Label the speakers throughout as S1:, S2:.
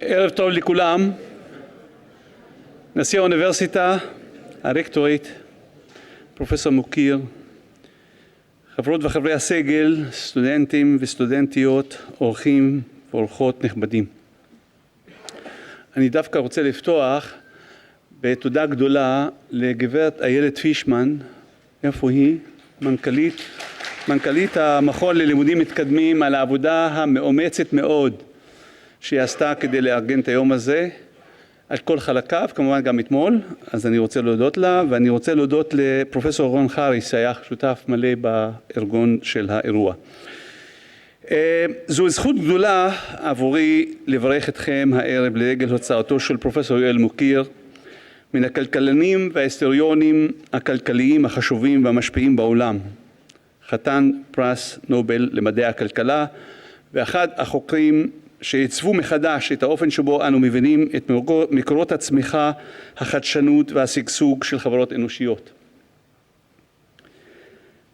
S1: ערב טוב לכולם. נשיא האוניברסיטה, הרקטורית, פרופסור מוקיר, חברות וחברי הסגל, סטודנטים וסטודנטיות, אורחים ואורחות נכבדים. אני דווקא רוצה לפתוח בתודה גדולה לגברת איילת פישמן, איפה היא? מנכ"לית המכון ללימודים מתקדמים, על העבודה המאומצת מאוד שהיא עשתה כדי לארגן את היום הזה, על כל חלקיו, כמובן גם אתמול, אז אני רוצה להודות לה, ואני רוצה להודות לפרופסור רון חריס, שהיה שותף מלא בארגון של האירוע. זו זכות גדולה עבורי לברך אתכם הערב לרגל הוצאתו של פרופסור יואל מוקיר, מן הכלכלנים וההיסטוריונים הכלכליים החשובים והמשפיעים בעולם, חתן פרס נובל למדעי הכלכלה, ואחד החוקרים שעיצבו מחדש את האופן שבו אנו מבינים את מקורות הצמיחה, החדשנות והשגשוג של חברות אנושיות.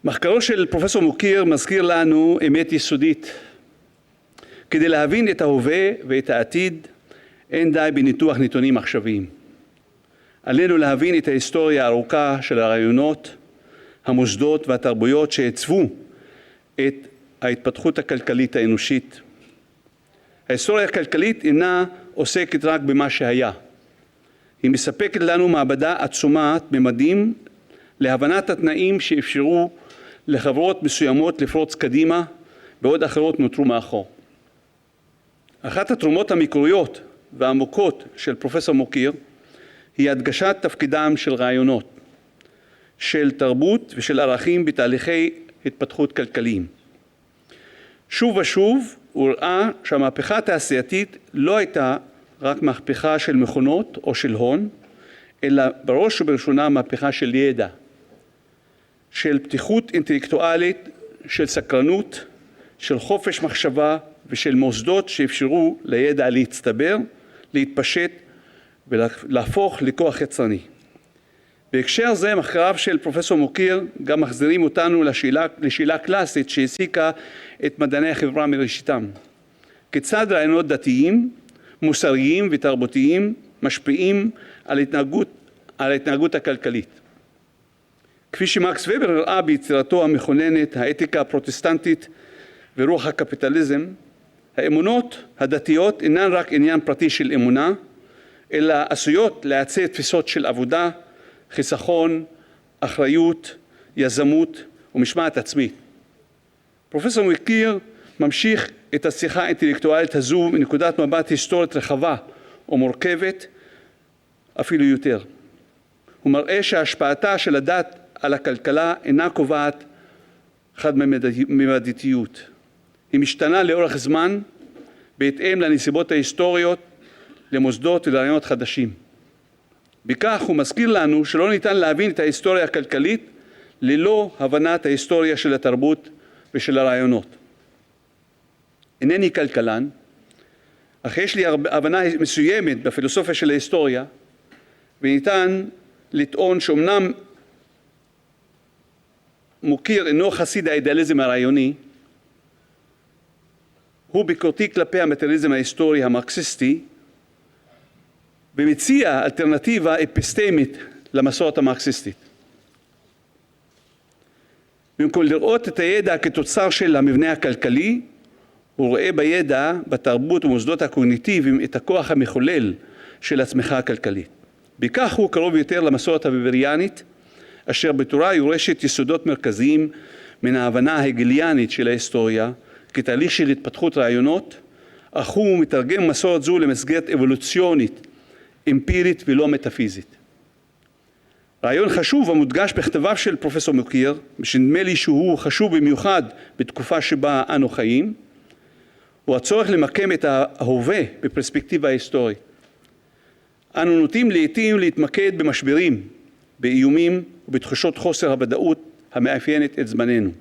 S1: מחקרו של פרופסור מוקיר מזכיר לנו אמת יסודית. כדי להבין את ההווה ואת העתיד, אין די בניתוח נתונים עכשוויים. עלינו להבין את ההיסטוריה הארוכה של הרעיונות, המוסדות והתרבויות שעיצבו את ההתפתחות הכלכלית האנושית. ההיסטוריה הכלכלית אינה עוסקת רק במה שהיה. היא מספקת לנו מעבדה עצומת ממדים להבנת התנאים שאפשרו לחברות מסוימות לפרוץ קדימה, בעוד אחרות נותרו מאחור. אחת התרומות המקוריות והעמוקות של פרופסור מוקיר היא הדגשת תפקידם של רעיונות, של תרבות ושל ערכים בתהליכי התפתחות כלכליים. שוב ושוב הוא ראה שהמהפכה התעשייתית לא הייתה רק מהפכה של מכונות או של הון, אלא בראש ובראשונה מהפכה של ידע, של פתיחות אינטלקטואלית, של סקרנות, של חופש מחשבה ושל מוסדות שאפשרו לידע להצטבר, להתפשט ולהפוך לכוח יצרני. בהקשר זה מחקריו של פרופסור מוקיר גם מחזירים אותנו לשאלה קלאסית שהעסיקה את מדעני החברה מראשיתם. כיצד רעיונות דתיים, מוסריים ותרבותיים משפיעים על ההתנהגות הכלכלית. כפי שמקס ובר הראה ביצירתו המכוננת, האתיקה הפרוטסטנטית ורוח הקפיטליזם, האמונות הדתיות אינן רק עניין פרטי של אמונה, אלא עשויות לעצב תפיסות של עבודה, חיסכון, אחריות, יזמות ומשמעת עצמית. פרופסור מוקיר ממשיך את השיחה האינטלקטואלית הזו מנקודת מבט היסטורית רחבה ומורכבת אפילו יותר. הוא מראה שהשפעתה של הדת על הכלכלה אינה קובעת חד-ממדתיות. היא משתנה לאורך זמן בהתאם לנסיבות ההיסטוריות, למוסדות ולרעיונות חדשים. בכך הוא מזכיר לנו שלא ניתן להבין את ההיסטוריה הכלכלית ללא הבנת ההיסטוריה של התרבות ושל הרעיונות. אינני כלכלן, אך יש לי הבנה מסוימת בפילוסופיה של ההיסטוריה, וניתן לטעון שאומנם מוקיר אינו חסיד האידיאליזם הרעיוני, הוא ביקורתי כלפי המטריאליזם ההיסטורי המרקסיסטי, ומציע אלטרנטיבה אפיסטמית למסורת המרקסיסטית. במקום לראות את הידע כתוצר של המבנה הכלכלי, הוא רואה בידע, בתרבות ומוסדות הקוגניטיביים את הכוח המחולל של הצמיחה הכלכלית. בכך הוא קרוב יותר למסורת הוויבריאנית, אשר בתורה יורשת יסודות מרכזיים מן ההבנה ההגליאנית של ההיסטוריה, כתהליך של התפתחות רעיונות, אך הוא מתרגם מסורת זו למסגרת אבולוציונית, אמפירית ולא מטאפיזית. רעיון חשוב המודגש בכתביו של פרופסור מוקיר, שנדמה לי שהוא חשוב במיוחד בתקופה שבה אנו חיים, הוא הצורך למקם את ההווה בפרספקטיבה היסטורית. אנו נוטים לעתים להתמקד במשברים, באיומים ובתחושות חוסר הוודאות המאפיינת את זמננו.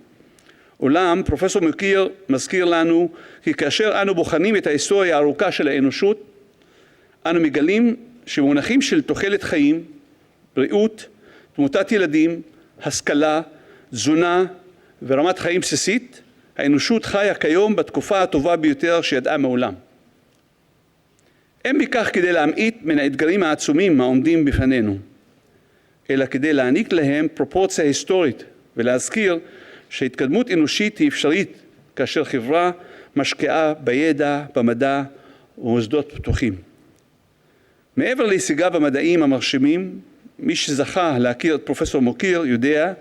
S1: אולם פרופסור מוקיר מזכיר לנו כי כאשר אנו בוחנים את ההיסטוריה הארוכה של האנושות, אנו מגלים שמונחים של תוחלת חיים, בריאות, תמותת ילדים, השכלה, תזונה ורמת חיים בסיסית, האנושות חיה כיום בתקופה הטובה ביותר שידעה מעולם. אין בכך כדי להמעיט מן האתגרים העצומים העומדים בפנינו, אלא כדי להעניק להם פרופורציה היסטורית ולהזכיר שהתקדמות אנושית היא אפשרית כאשר חברה משקיעה בידע, במדע ומוסדות פתוחים. מעבר להישגיו המדעיים המרשימים, מי שזכה להכיר את פרופסור מוקיר יודע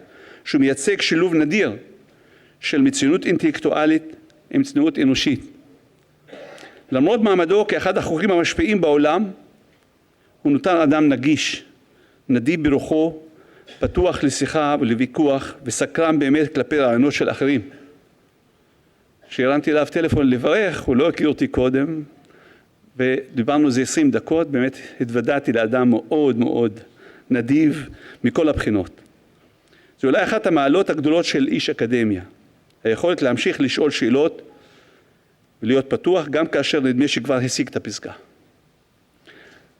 S1: שהוא מייצג שילוב נדיר של מצוינות אינטלקטואלית עם צניעות אנושית. למרות מעמדו כאחד החוקרים המשפיעים בעולם, הוא נותר אדם נגיש, נדיב ברוחו, פתוח לשיחה ולוויכוח וסקרן באמת כלפי רעיונות של אחרים. כשהרמתי אליו טלפון לברך, הוא לא הכיר אותי קודם, ודיברנו על זה 20 דקות, באמת התוודעתי לאדם מאוד מאוד נדיב מכל הבחינות. זו אולי אחת המעלות הגדולות של איש אקדמיה, היכולת להמשיך לשאול שאלות ולהיות פתוח גם כאשר נדמה שכבר השיג את הפסגה.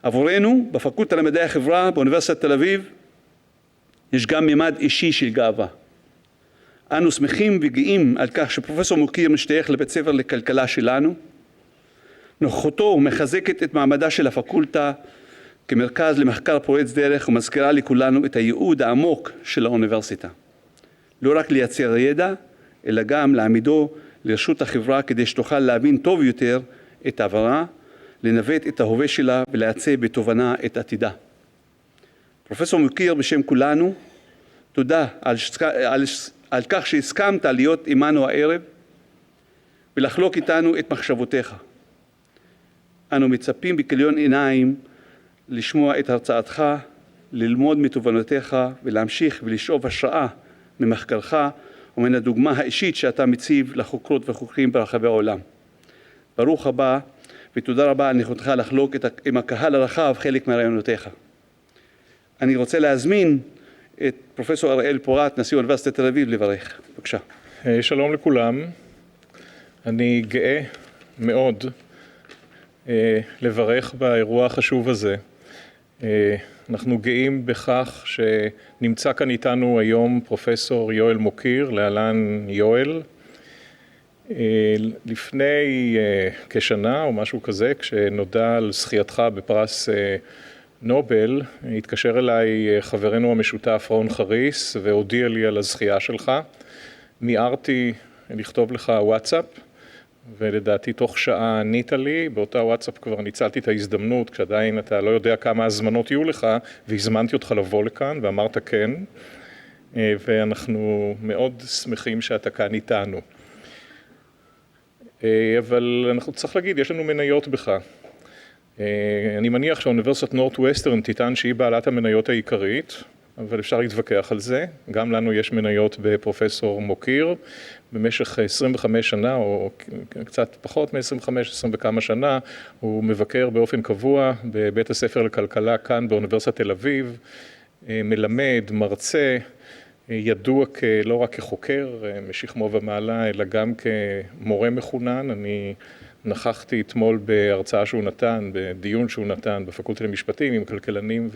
S1: עבורנו, בפקולטה למדעי החברה באוניברסיטת תל אביב, יש גם ממד אישי של גאווה. אנו שמחים וגאים על כך שפרופסור מוקיר משתייך לבית ספר לכלכלה שלנו. נוכחותו מחזקת את מעמדה של הפקולטה כמרכז למחקר פורץ דרך ומזכירה לכולנו את הייעוד העמוק של האוניברסיטה. לא רק לייצר ידע, אלא גם להעמידו לרשות החברה כדי שתוכל להבין טוב יותר את העברה, לנווט את ההווה שלה ולעצב בתובנה את עתידה. פרופסור מוקיר בשם כולנו, תודה על כך שהסכמת להיות עמנו הערב ולחלוק איתנו את מחשבותיך. אנו מצפים בכליון עיניים לשמוע את הרצאתך, ללמוד מתובנותיך ולהמשיך ולשאוב השראה ממחקרך ומן הדוגמה האישית שאתה מציב לחוקרות וחוקרים ברחבי העולם. ברוך הבא ותודה רבה על נכונותך לחלוק עם הקהל הרחב חלק מרעיונותיך. אני רוצה להזמין את פרופסור אראל פורת, נשיא אוניברסיטת תל אביב, לברך. בבקשה.
S2: שלום לכולם. אני גאה מאוד לברך באירוע החשוב הזה. אנחנו גאים בכך שנמצא כאן איתנו היום פרופסור יואל מוקיר, להלן יואל. לפני כשנה או משהו כזה, כשנודע על זכייתך בפרס נובל, התקשר אליי חברנו המשותף רון חריס והודיע לי על הזכייה שלך. מיהרתי לכתוב לך וואטסאפ, ולדעתי תוך שעה ענית לי. באותה וואטסאפ כבר ניצלתי את ההזדמנות, כשעדיין אתה לא יודע כמה הזמנות יהיו לך, והזמנתי אותך לבוא לכאן ואמרת כן, ואנחנו מאוד שמחים שאתה כאן איתנו. אבל אנחנו צריך להגיד, יש לנו מניות בך. אני מניח שהאוניברסיטת נורת'ווסטרן תטען שהיא בעלת המניות העיקרית, אבל אפשר להתווכח על זה. גם לנו יש מניות בפרופסור מוקיר. במשך 25 שנה, או קצת פחות מ-25, 20 וכמה שנה, הוא מבקר באופן קבוע בבית הספר לכלכלה כאן באוניברסיטת תל אביב, מלמד, מרצה, ידוע לא רק כחוקר משכמו ומעלה, אלא גם כמורה מחונן. אני נכחתי אתמול בהרצאה שהוא נתן, בדיון שהוא נתן בפקולטה למשפטים עם כלכלנים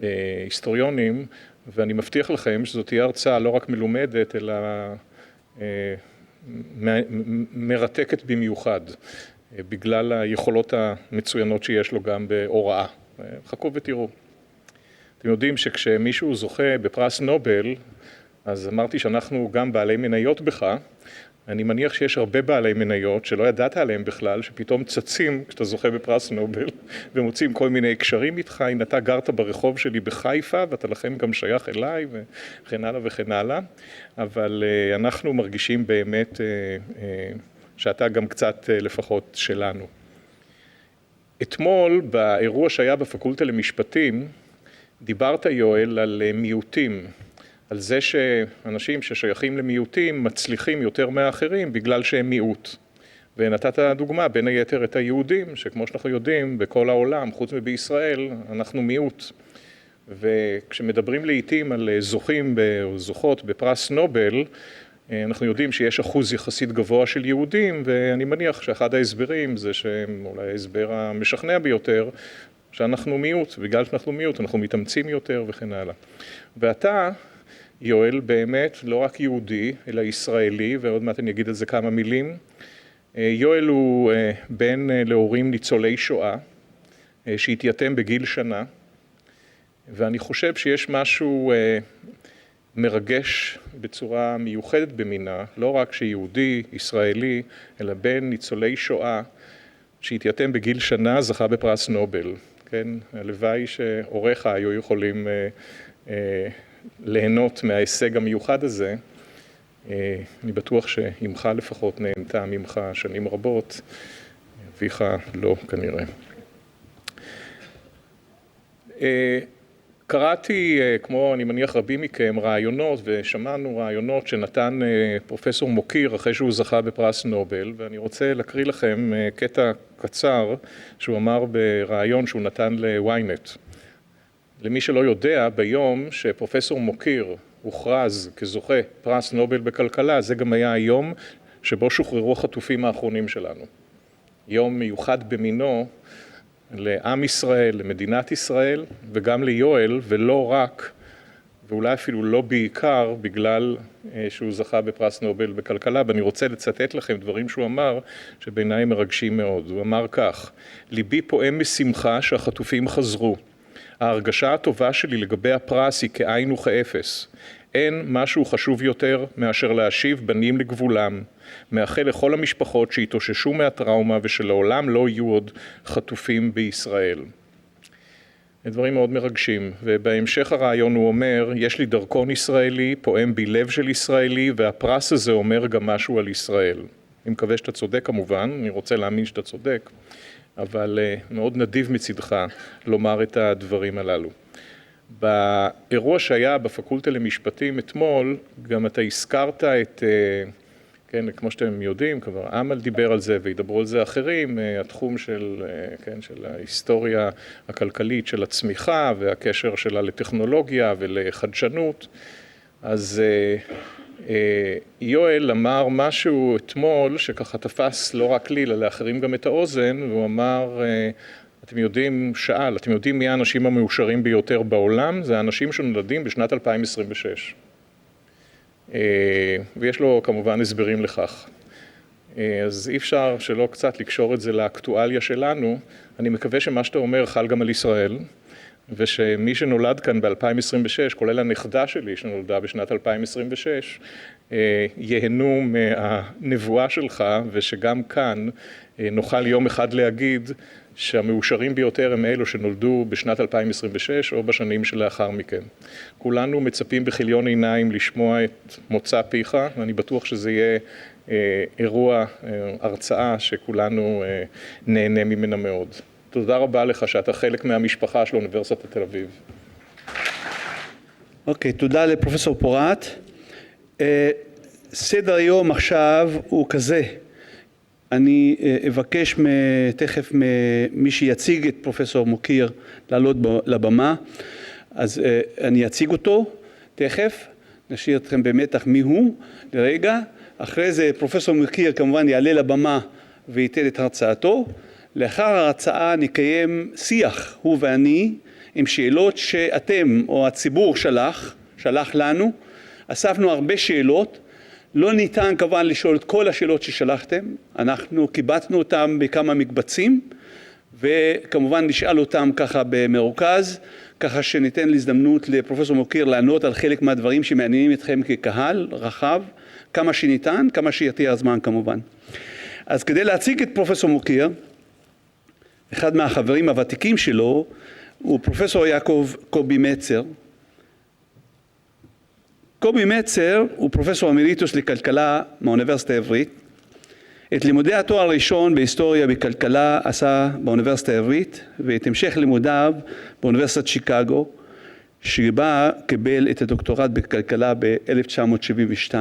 S2: והיסטוריונים, ואני מבטיח לכם שזאת תהיה הרצאה לא רק מלומדת, אלא מרתקת במיוחד, בגלל היכולות המצוינות שיש לו גם בהוראה. חכו ותראו. אתם יודעים שכשמישהו זוכה בפרס נובל, אז אמרתי שאנחנו גם בעלי מניות בך. אני מניח שיש הרבה בעלי מניות שלא ידעת עליהם בכלל, שפתאום צצים כשאתה זוכה בפרס נובל, ומוצאים כל מיני הקשרים איתך. אם אתה גרת ברחוב שלי בחיפה, ואתה לכם גם שייך אליי, וכן הלאה וכן הלאה. אבל אנחנו מרגישים באמת שאתה גם קצת לפחות שלנו. אתמול, באירוע שהיה בפקולטה למשפטים, דיברת יואל על מיעוטים. על זה שאנשים ששייכים למיעוטים מצליחים יותר מהאחרים בגלל שהם מיעוט. ונתת דוגמה בין היתר את היהודים, שכמו שאנחנו יודעים, בכל העולם, חוץ מבישראל, אנחנו מיעוט. וכשמדברים לעתים על זוכים או זוכות בפרס נובל, אנחנו יודעים שיש אחוז יחסית גבוה של יהודים, ואני מניח שאחד ההסברים זה שאולי ההסבר המשכנע ביותר, שאנחנו מיעוט, בגלל שאנחנו מיעוט, אנחנו מתאמצים יותר וכן הלאה. ואתה, יואל, באמת לא רק יהודי, אלא ישראלי, ועוד מעט אני אגיד על זה כמה מילים, יואל הוא בן להורים ניצולי שואה, שהתייתם בגיל שנה, ואני חושב שיש משהו מרגש בצורה מיוחדת במינה, לא רק שיהודי, ישראלי, אלא בן ניצולי שואה, שהתייתם בגיל שנה, זכה בפרס נובל. כן? הלוואי שהוריך היו יכולים ליהנות מההישג המיוחד הזה. אני בטוח שאמך לפחות נהנתה ממך שנים רבות, אביך לא כנראה. קראתי, כמו אני מניח רבים מכם, רעיונות ושמענו רעיונות שנתן פרופסור מוקיר אחרי שהוא זכה בפרס נובל, ואני רוצה להקריא לכם קטע קצר שהוא אמר ברעיון שהוא נתן ל-ynet. למי שלא יודע, ביום שפרופסור מוקיר הוכרז כזוכה פרס נובל בכלכלה, זה גם היה היום שבו שוחררו החטופים האחרונים שלנו. יום מיוחד במינו לעם ישראל, למדינת ישראל, וגם ליואל, ולא רק, ואולי אפילו לא בעיקר, בגלל שהוא זכה בפרס נובל בכלכלה, ואני רוצה לצטט לכם דברים שהוא אמר, שבעיניי מרגשים מאוד. הוא אמר כך: ליבי פועם משמחה שהחטופים חזרו. ההרגשה הטובה שלי לגבי הפרס היא כאין וכאפס. אין משהו חשוב יותר מאשר להשיב בנים לגבולם. מאחל לכל המשפחות שהתאוששו מהטראומה ושלעולם לא יהיו עוד חטופים בישראל. דברים מאוד מרגשים, ובהמשך הרעיון הוא אומר, יש לי דרכון ישראלי, פועם בי לב של ישראלי, והפרס הזה אומר גם משהו על ישראל. אני מקווה שאתה צודק כמובן, אני רוצה להאמין שאתה צודק, אבל מאוד נדיב מצדך לומר את הדברים הללו. באירוע שהיה בפקולטה למשפטים אתמול, גם אתה הזכרת את, כן, כמו שאתם יודעים, כבר אמל דיבר על זה וידברו על זה אחרים, התחום של, כן, של ההיסטוריה הכלכלית של הצמיחה והקשר שלה לטכנולוגיה ולחדשנות. אז יואל אמר משהו אתמול שככה תפס לא רק לי, אלא לאחרים גם את האוזן, והוא אמר, אתם יודעים מי האנשים המאושרים ביותר בעולם? זה האנשים שנולדים בשנת 2026. ויש לו כמובן הסברים לכך. אז אי אפשר שלא קצת לקשור את זה לאקטואליה שלנו. אני מקווה שמה שאתה אומר חל גם על ישראל, ושמי שנולד כאן ב-2026, כולל הנכדה שלי שנולדה בשנת 2026, ייהנו מהנבואה שלך, ושגם כאן נוכל יום אחד להגיד שהמאושרים ביותר הם אלו שנולדו בשנת 2026 או בשנים שלאחר מכן. כולנו מצפים בכיליון עיניים לשמוע את מוצא פיך, ואני בטוח שזה יהיה אירוע, הרצאה שכולנו נהנה ממנה מאוד. תודה רבה לך שאתה חלק מהמשפחה של אוניברסיטת תל אביב.
S1: אוקיי, תודה לפרופסור פורת. סדר היום עכשיו הוא כזה. אני אבקש תכף ממי שיציג את פרופסור מוקיר לעלות לבמה, אז אני אציג אותו תכף, נשאיר אתכם במתח מי הוא לרגע. אחרי זה פרופסור מוקיר כמובן יעלה לבמה וייתן את הרצאתו. לאחר ההרצאה נקיים שיח, הוא ואני, עם שאלות שאתם או הציבור שלח לנו. אספנו הרבה שאלות, לא ניתן כמובן לשאול את כל השאלות ששלחתם, אנחנו קיבצנו אותם בכמה מקבצים, וכמובן נשאל אותם ככה במרוכז, ככה שניתן להזדמנות לפרופסור מוקיר לענות על חלק מהדברים שמעניינים אתכם כקהל רחב, כמה שניתן, כמה שיתיר הזמן כמובן. אז כדי להציג את פרופסור מוקיר, אחד מהחברים הוותיקים שלו הוא פרופסור יעקב קובי מצר. קובי מצר הוא פרופסור אמריטוס לכלכלה מהאוניברסיטה העברית. את לימודי התואר הראשון בהיסטוריה בכלכלה עשה באוניברסיטה העברית, ואת המשך לימודיו באוניברסיטת שיקגו, שבה קיבל את הדוקטורט בכלכלה ב-1972.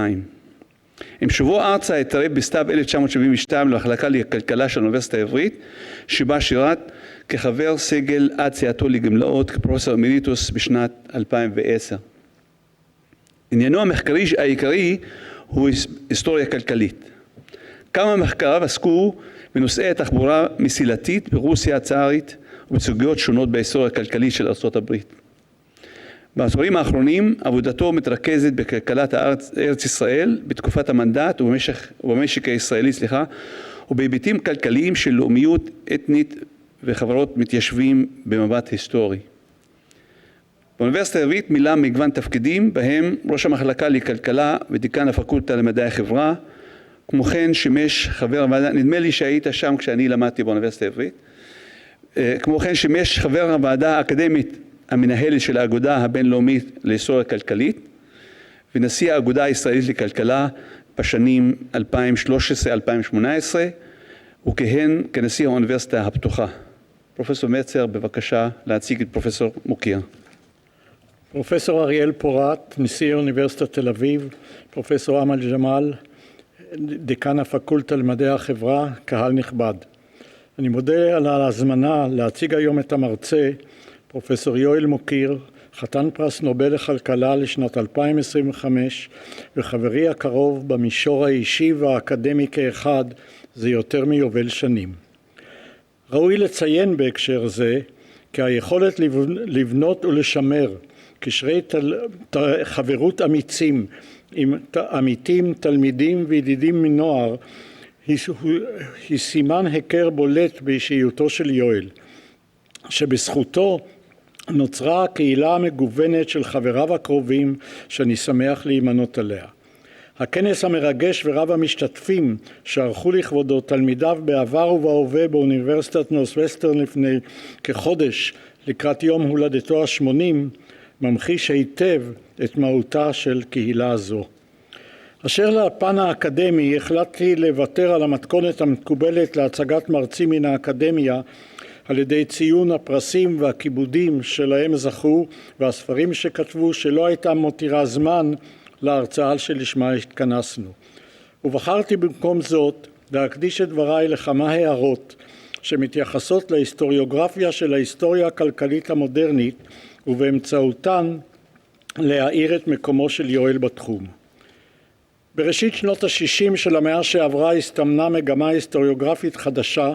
S1: עם שובו ארצה התערב בסתיו 1972 למחלקה לכלכלה של האוניברסיטה העברית, שבה שירת כחבר סגל עד יציאתו לגמלאות כפרופסור אמריטוס בשנת 2010. עניינו המחקרי העיקרי הוא היסטוריה כלכלית. כמה מחקריו עסקו בנושאי התחבורה מסילתית ברוסיה הצארית ובסוגיות שונות בהיסטוריה הכלכלית של ארצות הברית. בעשורים האחרונים עבודתו מתרכזת בכלכלת ארץ ישראל בתקופת המנדט ובמשק הישראלי, ובהיבטים כלכליים של לאומיות אתנית וחברות מתיישבים במבט היסטורי. באוניברסיטה העברית מילא מגוון תפקידים, בהם ראש המחלקה לכלכלה ודיקן הפקולטה למדעי החברה, כמו כן שימש חבר הוועדה, נדמה לי שהיית שם כשאני למדתי באוניברסיטה העברית, כמו כן שימש חבר הוועדה האקדמית המנהלת של האגודה הבינלאומית להיסטוריה כלכלית, ונשיא האגודה הישראלית לכלכלה בשנים 2013-2018, וכיהן כנשיא האוניברסיטה הפתוחה. פרופסור מצר, בבקשה להציג את פרופסור מוקיר.
S3: פרופסור אריאל פורט, נשיא אוניברסיטת תל אביב, פרופסור אמל ג'מאל, דיקן הפקולטה למדעי החברה, קהל נכבד. אני מודה על ההזמנה להציג היום את המרצה, פרופסור יואל מוקיר, חתן פרס נובל לכלכלה לשנת 2025, וחברי הקרוב במישור האישי והאקדמי כאחד, זה יותר מיובל שנים. ראוי לציין בהקשר זה, כי היכולת לבנות ולשמר קשרי חברות אמיצים עם עמיתים, תלמידים וידידים מנוער, היא סימן היכר בולט באישיותו של יואל, שבזכותו נוצרה הקהילה המגוונת של חבריו הקרובים שאני שמח להימנות עליה. הכנס המרגש ורב המשתתפים שערכו לכבודו תלמידיו בעבר ובהווה באוניברסיטת נורת'ווסטרן לפני כחודש לקראת יום הולדתו ה-80 ממחיש היטב את מהותה של קהילה זו. אשר לפן האקדמי החלטתי לוותר על המתכונת המקובלת להצגת מרצים מן האקדמיה על ידי ציון הפרסים והכיבודים שלהם זכו והספרים שכתבו שלא הייתה מותירה זמן להרצאה שלשמה התכנסנו. ובחרתי במקום זאת להקדיש את דבריי לכמה הערות שמתייחסות להיסטוריוגרפיה של ההיסטוריה הכלכלית המודרנית ובאמצעותן להאיר את מקומו של יואל בתחום. בראשית שנות ה-60 של המאה שעברה הסתמנה מגמה היסטוריוגרפית חדשה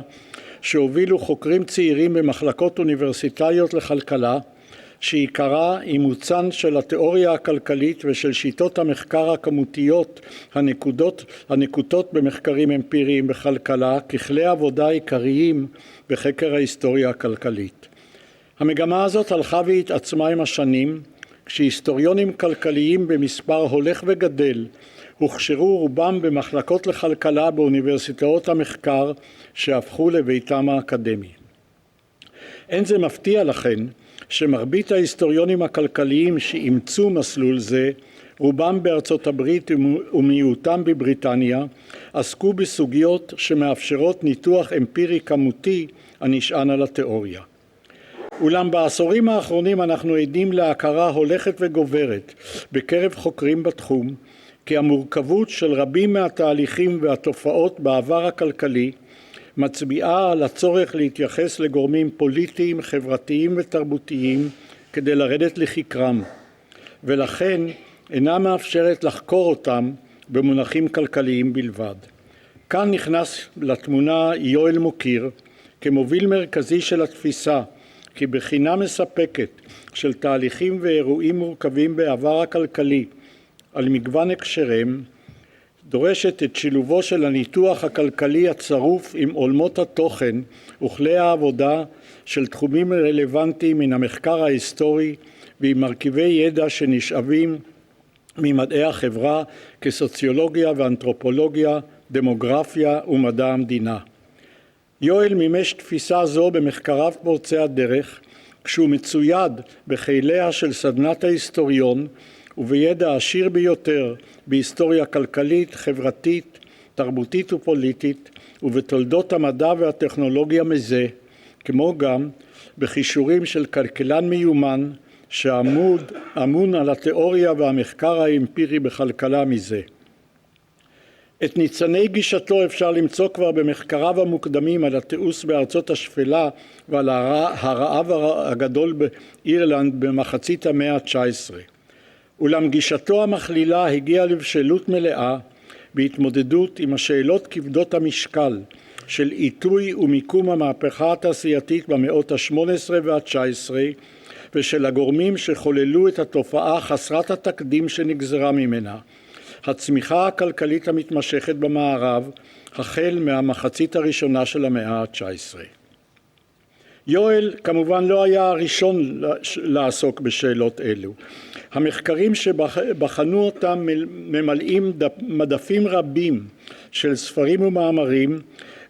S3: שהובילו חוקרים צעירים במחלקות אוניברסיטאיות לכלכלה, שעיקרה אימוצן של התיאוריה הכלכלית ושל שיטות המחקר הכמותיות הנקוטות במחקרים אמפיריים בכלכלה ככלי עבודה עיקריים בחקר ההיסטוריה הכלכלית. המגמה הזאת הלכה והתעצמה עם השנים, כשהיסטוריונים כלכליים במספר הולך וגדל הוכשרו רובם במחלקות לכלכלה באוניברסיטאות המחקר שהפכו לביתם האקדמי. אין זה מפתיע לכן שמרבית ההיסטוריונים הכלכליים שאימצו מסלול זה, רובם בארצות הברית ומיעוטם בבריטניה, עסקו בסוגיות שמאפשרות ניתוח אמפירי כמותי הנשען על התיאוריה. אולם בעשורים האחרונים אנחנו עדים להכרה הולכת וגוברת בקרב חוקרים בתחום, כי המורכבות של רבים מהתהליכים והתופעות בעבר הכלכלי מצביעה על הצורך להתייחס לגורמים פוליטיים, חברתיים ותרבותיים כדי לרדת לחקרם, ולכן אינה מאפשרת לחקור אותם במונחים כלכליים בלבד. כאן נכנס לתמונה יואל מוקיר כמוביל מרכזי של התפיסה כי בחינה מספקת של תהליכים ואירועים מורכבים בעבר הכלכלי על מגוון הקשרים דורשת את שילובו של הניתוח הכלכלי הצרוף עם עולמות התוכן וכלי העבודה של תחומים רלוונטיים מן המחקר ההיסטורי ועם מרכיבי ידע שנשאבים ממדעי החברה כסוציולוגיה ואנתרופולוגיה, דמוגרפיה ומדע המדינה. יואל מימש תפיסה זו במחקריו פורצי הדרך, כשהוא מצויד בחיליה של סדנת ההיסטוריון ובידע עשיר ביותר בהיסטוריה כלכלית, חברתית, תרבותית ופוליטית ובתולדות המדע והטכנולוגיה מזה, כמו גם בכישורים של כלכלן מיומן שאמון על התיאוריה והמחקר האמפירי בכלכלה מזה. את ניצני גישתו אפשר למצוא כבר במחקריו המוקדמים על התיעוש בארצות השפלה ועל הרעב הגדול באירלנד במחצית המאה ה-19. אולם גישתו המכלילה הגיעה לבשלות מלאה בהתמודדות עם השאלות כבדות המשקל של עיתוי ומיקום המהפכה התעשייתית במאות ה-18 וה-19 ושל הגורמים שחוללו את התופעה חסרת התקדים שנגזרה ממנה. הצמיחה הכלכלית המתמשכת במערב החל מהמחצית הראשונה של המאה ה-19. יואל כמובן לא היה הראשון לעסוק בשאלות אלו. המחקרים שבחנו אותם ממלאים מדפים רבים של ספרים ומאמרים,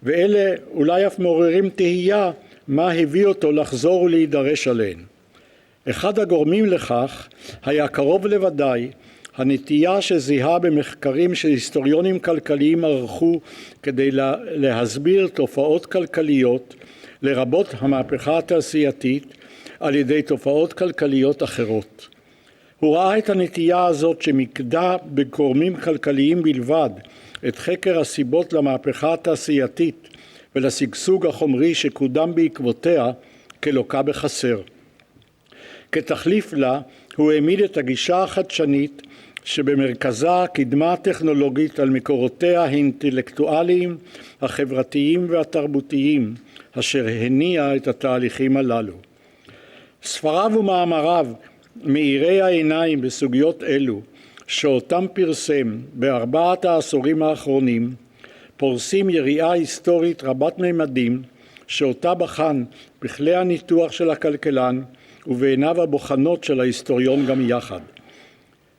S3: ואלה אולי אף מעוררים תהייה מה הביא אותו לחזור ולהידרש עליהן. אחד הגורמים לכך היה קרוב לוודאי הנטייה שזיהה במחקרים שהיסטוריונים כלכליים ערכו כדי להסביר תופעות כלכליות, לרבות המהפכה התעשייתית, על ידי תופעות כלכליות אחרות. הוא ראה את הנטייה הזאת שמיקדה בגורמים כלכליים בלבד את חקר הסיבות למהפכה התעשייתית ולשגשוג החומרי שקודם בעקבותיה כלוקה בחסר. כתחליף לה הוא העמיד את הגישה החדשנית שבמרכזה הקדמה הטכנולוגית על מקורותיה האינטלקטואליים, החברתיים והתרבותיים, אשר הניע את התהליכים הללו. ספריו ומאמריו מאירי העיניים בסוגיות אלו, שאותם פרסם בארבעת העשורים האחרונים, פורסים יריעה היסטורית רבת ממדים, שאותה בחן בכלי הניתוח של הכלכלן ובעיניו הבוחנות של ההיסטוריון גם יחד.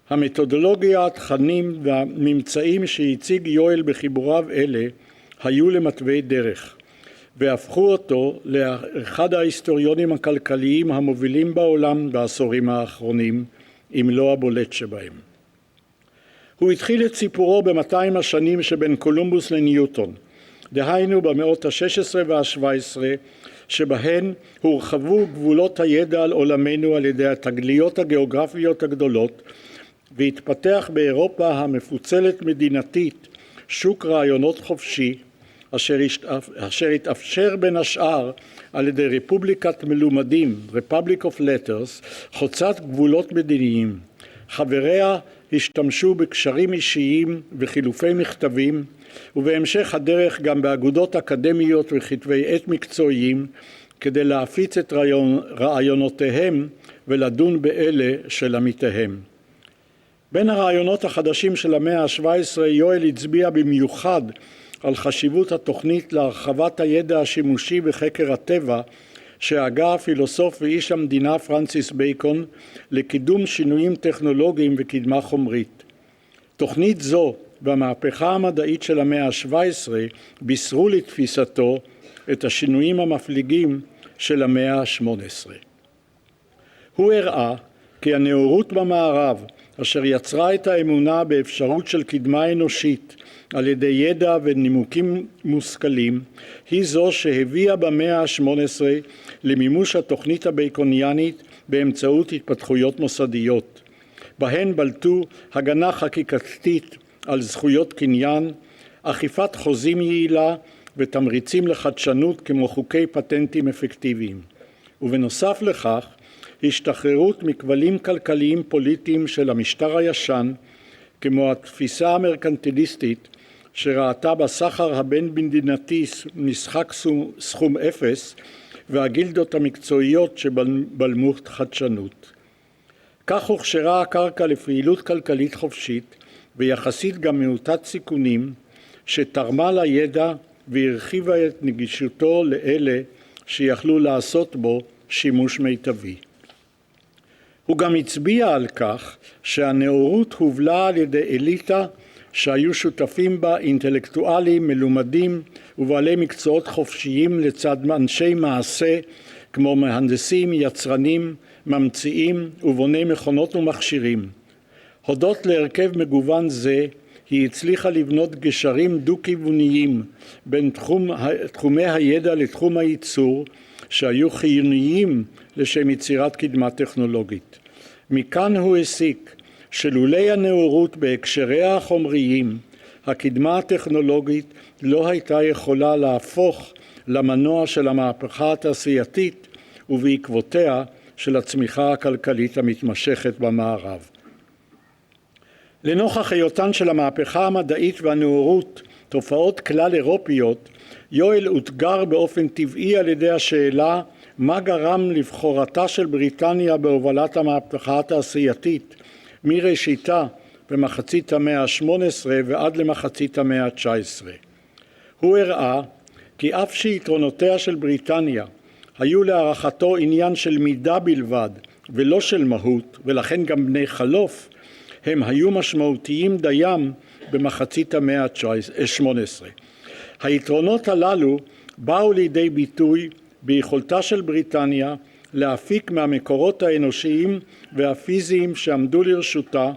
S3: המתודולוגיה, התכנים והממצאים שהציג יואל בחיבוריו אלה היו למתווי דרך, והפכו אותו לאחד ההיסטוריונים הכלכליים המובילים בעולם בעשורים האחרונים, אם לא הבולט שבהם. הוא התחיל את סיפורו ב-200 השנים שבין קולומבוס לניוטון, דהיינו במאות ה-16 וה-17, שבהן הורחבו גבולות הידע על עולמנו על ידי התגליות הגיאוגרפיות הגדולות, והתפתח באירופה המפוצלת מדינתית שוק רעיונות חופשי, אשר התאפשר בין השאר על ידי רפובליקת מלומדים, Republic of Letters, חוצת גבולות מדיניים. חבריה השתמשו בקשרים אישיים וחילופי מכתבים, ובהמשך הדרך גם באגודות אקדמיות וכתבי עת מקצועיים, כדי להפיץ את רעיונותיהם ולדון באלה של עמיתיהם. בין הרעיונות החדשים של המאה ה-17 יואל הצביע במיוחד על חשיבות התוכנית להרחבת הידע השימושי בחקר הטבע שהגה הפילוסוף ואיש המדינה פרנסיס בייקון לקידום שינויים טכנולוגיים וקדמה חומרית. תוכנית זו והמהפכה המדעית של המאה ה-17 בישרו לתפיסתו את השינויים המפליגים של המאה ה-18. הוא הראה כי הנאורות במערב אשר יצרה את האמונה באפשרות של קדמה אנושית על ידי ידע ונימוקים מושכלים, היא זו שהביאה במאה ה-18 למימוש התוכנית הבייקוניאנית באמצעות התפתחויות מוסדיות, בהן בלטו הגנה חקיקתית על זכויות קניין, אכיפת חוזים יעילה ותמריצים לחדשנות כמו חוקי פטנטים אפקטיביים. ובנוסף לכך, השתחררות מכבלים כלכליים פוליטיים של המשטר הישן, כמו התפיסה המרקנטיליסטית שראתה בסחר הבין-מדינתי משחק סכום אפס, והגילדות המקצועיות שבלמו חדשנות. כך הוכשרה הקרקע לפעילות כלכלית חופשית, ויחסית גם מעוטת סיכונים, שתרמה לידע והרחיבה את נגישותו לאלה שיכלו לעשות בו שימוש מיטבי. הוא גם הצביע על כך שהנאורות הובלה על ידי אליטה שהיו שותפים בה אינטלקטואלים, מלומדים ובעלי מקצועות חופשיים לצד אנשי מעשה כמו מהנדסים, יצרנים, ממציאים ובוני מכונות ומכשירים. הודות להרכב מגוון זה היא הצליחה לבנות גשרים דו-כיווניים בין תחומי הידע לתחום הייצור שהיו חיוניים לשם יצירת קדמה טכנולוגית. מכאן הוא הסיק שלולי הנאורות בהקשריה החומריים, הקדמה הטכנולוגית לא הייתה יכולה להפוך למנוע של המהפכה התעשייתית ובעקבותיה של הצמיחה הכלכלית המתמשכת במערב. לנוכח היותן של המהפכה המדעית והנאורות תופעות כלל אירופיות, יואל אותגר באופן טבעי על ידי השאלה מה גרם לבחורתה של בריטניה בהובלת המהפכה התעשייתית מראשיתה במחצית המאה ה-18 ועד למחצית המאה ה-19. הוא הראה כי אף שיתרונותיה של בריטניה היו להערכתו עניין של מידה בלבד ולא של מהות, ולכן גם בני חלוף, הם היו משמעותיים דיים במחצית המאה ה-18. היתרונות הללו באו לידי ביטוי ביכולתה של בריטניה להפיק מהמקורות האנושיים והפיזיים שעמדו לרשותה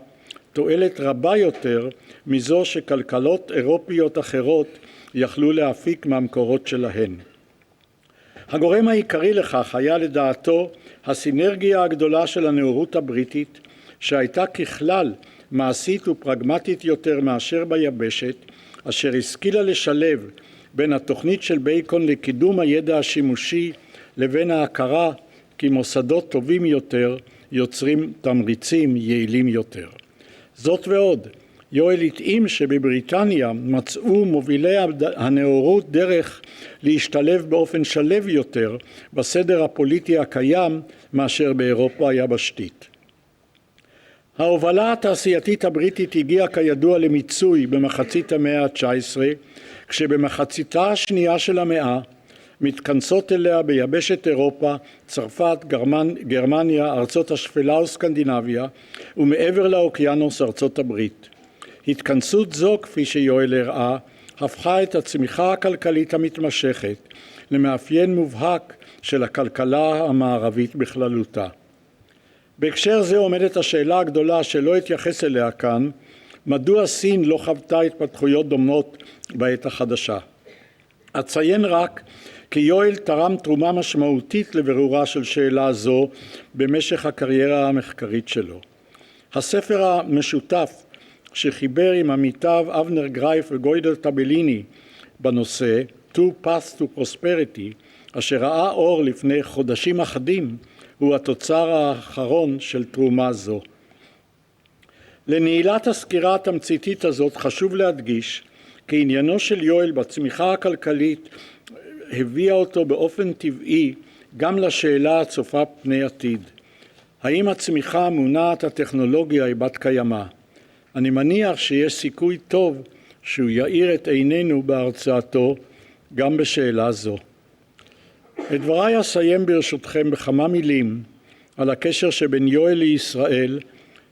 S3: תועלת רבה יותר מזו שכלכלות אירופיות אחרות יכלו להפיק מהמקורות שלהן. הגורם העיקרי לכך היה לדעתו הסינרגיה הגדולה של הנאורות הבריטית, שהייתה ככלל מעשית ופרגמטית יותר מאשר ביבשת, אשר השכילה לשלב בין התוכנית של בייקון לקידום הידע השימושי לבין ההכרה כי מוסדות טובים יותר יוצרים תמריצים יעילים יותר. זאת ועוד, יואל התאים שבבריטניה מצאו מובילי הנאורות דרך להשתלב באופן שלב יותר בסדר הפוליטי הקיים מאשר באירופה היבשתית. ההובלה התעשייתית הבריטית הגיעה כידוע למיצוי במחצית המאה ה-19, כשבמחציתה השנייה של המאה מתכנסות אליה ביבשת אירופה, צרפת, גרמניה, ארצות השפלה וסקנדינביה, ומעבר לאוקיינוס ארצות הברית. התכנסות זו, כפי שיואל הראה, הפכה את הצמיחה הכלכלית המתמשכת למאפיין מובהק של הכלכלה המערבית בכללותה. בהקשר זה עומדת השאלה הגדולה שלא אתייחס אליה כאן, מדוע סין לא חוותה התפתחויות דומות בעת החדשה. אציין רק כי יואל תרם תרומה משמעותית לבירורה של שאלה זו במשך הקריירה המחקרית שלו. הספר המשותף שחיבר עם עמיתיו אבנר גרייף וגוידל טבליני בנושא Two Paths to Prosperity, אשר ראה אור לפני חודשים אחדים, הוא התוצר האחרון של תרומה זו. לנעילת הסקירה התמציתית הזאת חשוב להדגיש כי עניינו של יואל בצמיחה הכלכלית הביאה אותו באופן טבעי גם לשאלה הצופה פני עתיד. האם הצמיחה המונעת הטכנולוגיה היא בת קיימא? אני מניח שיש סיכוי טוב שהוא יאיר את עינינו בהרצאתו גם בשאלה זו. את דבריי אסיים ברשותכם בכמה מילים על הקשר שבין יואל לישראל,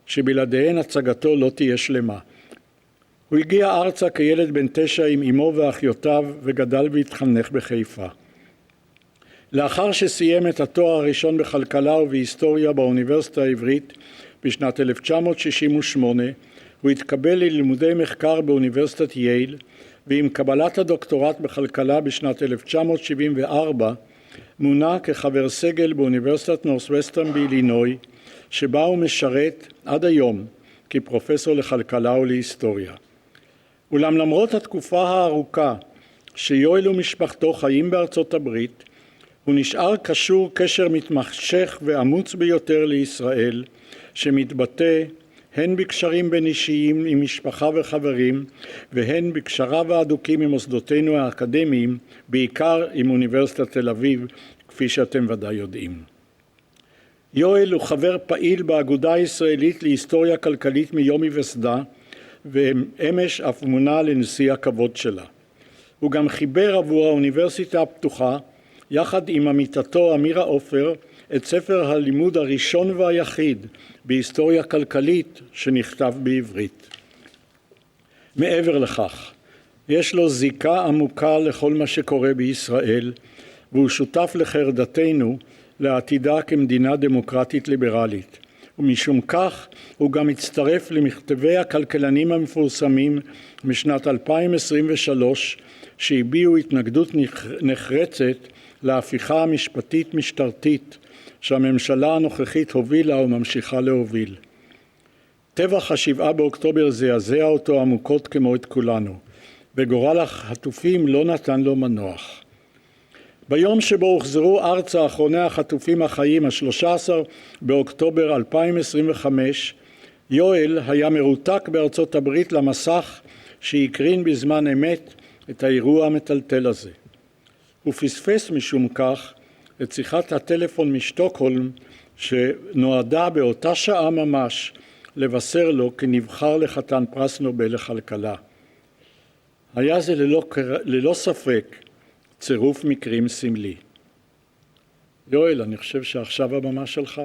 S3: שבלעדיהן הצגתו לא תהיה שלמה. הוא הגיע ארצה כילד בן 9 עם אמו ואחיותיו וגדל והתחנך בחיפה. לאחר שסיים את התואר הראשון בכלכלה ובהיסטוריה באוניברסיטה העברית בשנת 1968, הוא התקבל ללימודי מחקר באוניברסיטת יייל, ועם קבלת הדוקטורט בכלכלה בשנת 1974 מונה כחבר סגל באוניברסיטת נורת'ווסטרן באילינוי, שבה הוא משרת עד היום כפרופסור לכלכלה ולהיסטוריה. אולם למרות התקופה הארוכה שיואל ומשפחתו חיים בארצות הברית, הוא נשאר קשור קשר מתמשך ואמוץ ביותר לישראל, שמתבטא הן בקשרים בין אישיים עם משפחה וחברים, והן בקשריו ההדוקים עם מוסדותינו האקדמיים, בעיקר עם אוניברסיטת תל אביב, כפי שאתם ודאי יודעים. יואל הוא חבר פעיל באגודה הישראלית להיסטוריה כלכלית מיום היווסדה, ואמש אף מונה לנשיא הכבוד שלה. הוא גם חיבר עבור האוניברסיטה הפתוחה, יחד עם עמיתתו אמירה עופר, את ספר הלימוד הראשון והיחיד בהיסטוריה כלכלית שנכתב בעברית. מעבר לכך, יש לו זיקה עמוקה לכל מה שקורה בישראל, והוא שותף לחרדתנו לעתידה כמדינה דמוקרטית ליברלית. ומשום כך הוא גם הצטרף למכתבי הכלכלנים המפורסמים משנת 2023, שהביעו התנגדות נחרצת להפיכה המשפטית משטרתית שהממשלה הנוכחית הובילה וממשיכה להוביל. טבח ה7 באוקטובר זעזע אותו עמוקות כמו את כולנו, וגורל החטופים לא נתן לו מנוח. ביום שבו הוחזרו ארצה אחרוני החטופים החיים, ה-13 באוקטובר 2025, יואל היה מרותק בארצות הברית למסך שהקרין בזמן אמת את האירוע המטלטל הזה. הוא פספס משום כך את שיחת הטלפון משטוקהולם שנועדה באותה שעה ממש לבשר לו כי נבחר לחתן פרס נובל לכלכלה. היה זה ללא ספק צירוף מקרים סמלי. יואל, אני חושב שעכשיו הבמה שלך.